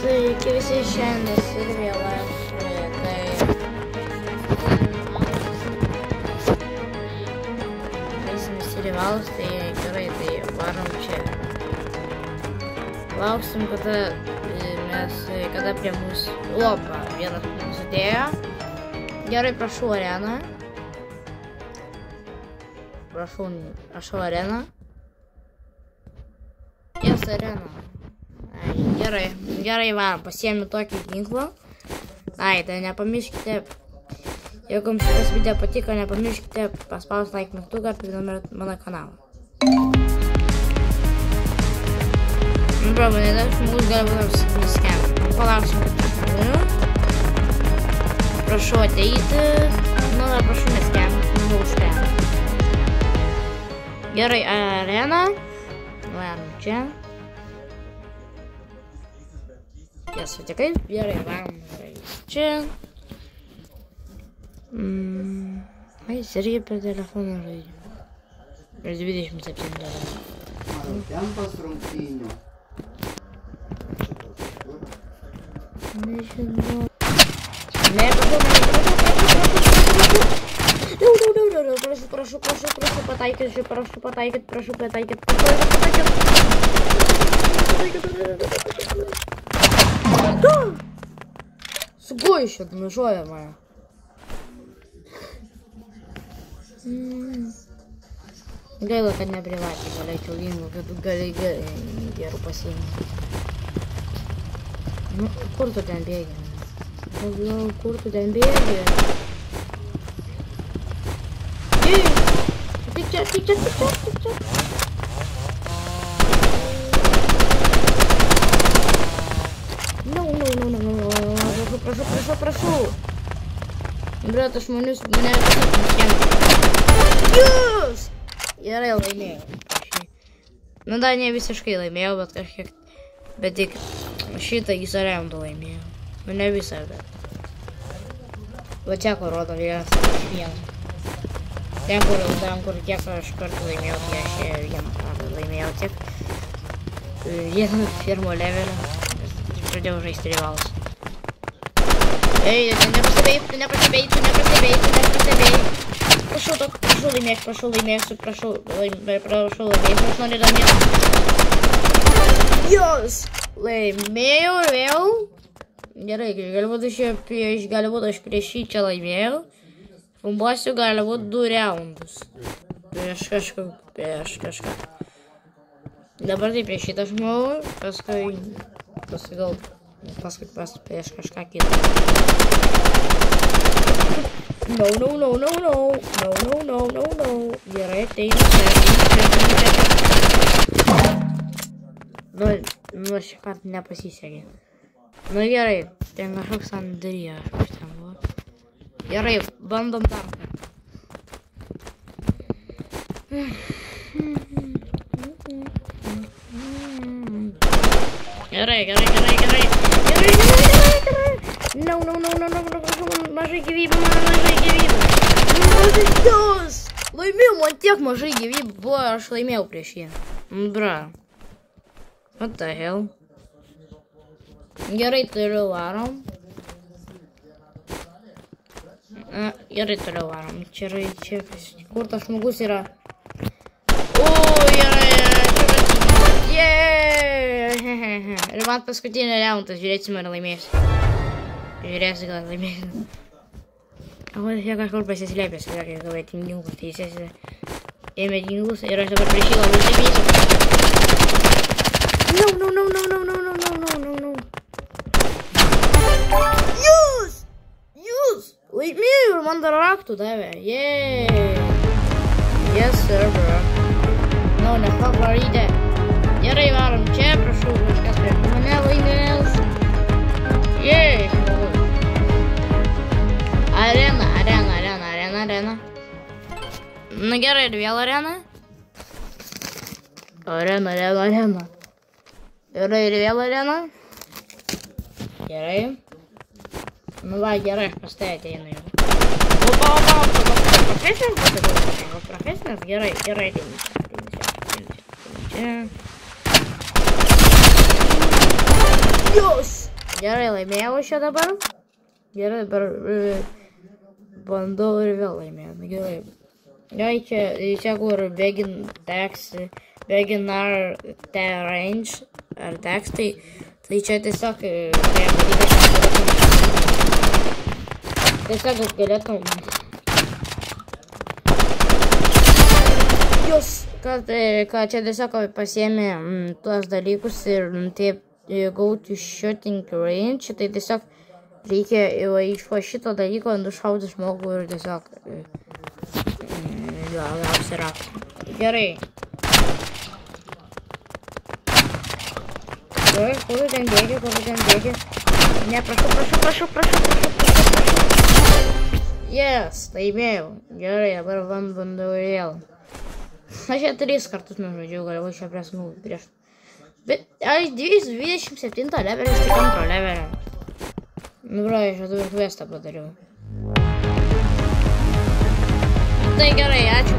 Sveiki visi, šiandien ir vėl aš, eisim visi rivalus, tai gerai, tai varom čia. Lauksim, kada prie mūsų lopą vienas mūsų dėjo. Gerai, prašau areną. Prašau areną. Jas arena. Gerai, varom, pasiėmiau tokį ginklą. Ai, tai nepamirškite, jeigu jums šitas video patiko, nepamirškite paspausti like mygtuką ir prenumeruoti mano kanalą. Nu, bravo, nedaug žmogus gali būti nuskemti. Palauksim, kad žmonių. Prašau ateiti. Nu, prašau neskemti, nu, užkemti. Gerai, arena. Varom čia. Jas sutikai, gerai, varom čia. Ai, jis irgi per telefoną žaidžia. Ir 27 dolerių. Tempas rungtynių. Nežinau. Prašau pataikyti. Sugojšė, nužuoja mane. Gaila, kad neprivačiai galėčiau ginklų, kad gali gerų pasiimti. Nu, kur tu ten bėgi? Kur tu ten bėgi? Ei! Tik čia. No. Prašau. Bret, aš manius, mane visą nuskemti. Jūs! Gerai, laimėjau. Nu, da, ne visiškai laimėjau, bet kažkiek. Bet tik šitą visą raundą laimėjau. Nu, ne visą, bet. Va čia, kur rodo vienas. Ten, kur tiek aš kartų laimėjau, tai aš vieną kartą laimėjau tiek. Vieną pirmo levelio. Pradėjau žaisti rivalus. Ei, tu nepastebėjai. Prašau laimėk, aš noriu laimėti. Jos! Laimėjau vėl. Gerai, galbūt aš prieš šį čia laimėjau. Pumbuosiu galbūt 2 raundus. Prieš kažką. Dabar tai prieš šitą žmogų, paskui prieš kažką kitą. No. Gerai, ateinu čia. Nu, šį kartą nepasisekė. Nu, gerai, ten kažkoks Andrija, aš ten buvo. Gerai, bandom dar kartą. Gerai. No. Mažai gyvybių. Jos! Laimėjau, man tiek mažai gyvybių buvo, aš laimėjau prieš jį. Bra. What the hell? Gerai, toliau varom. Čia, kur tas žmogus yra? O, gerai. Ir man paskutinį raundą, žiūrėsime, ar laimėsiu. Žiūrėsiu, gal laimėsiu. O, jie kažkur pasislėpęs, gal atim ginklus, tai jis ėmė ginklus ir aš dabar prieš jį gal laimėsiu. No. Jūs! Laimėjau ir man dar raktų davė. Yes, sir, bro. No, nepavarydė. Gerai, varom čia, prašau, kažkas prie mane laimės. Arena. Nu gerai, ir vėl arena. Arena. Gerai, ir vėl arena. Gerai. Nu va, gerai, aš pas tai ateinu jau. Opa. Profesinis, gerai, ateinu. Čia. Jos! Gerai, laimėjau aš čia dabar. Gerai, dabar bandau ir vėl laimėjau. Gerai. Gerai, čia kur beginner range ar tekstai. Tai čia tiesiog galėtum jūs, kad čia tiesiog pasiėmė tuos dalykus ir taip go to shooting range, tai tiesiog reikia iš šito dalyko nušauti žmogų ir tiesiog gausi raktą. Gerai. Gerai, kur ten bėgi? Ne, prašau. Yes, laimėjau. Gerai, dabar bandau vėl. Aš čia 3 kartus nužaidžiau, galėjau čia prieš. Bet aš 27 levelį, aš tik 2 levelį. Nu, bro, aš dabar questą padariau. Tai gerai, ačiū.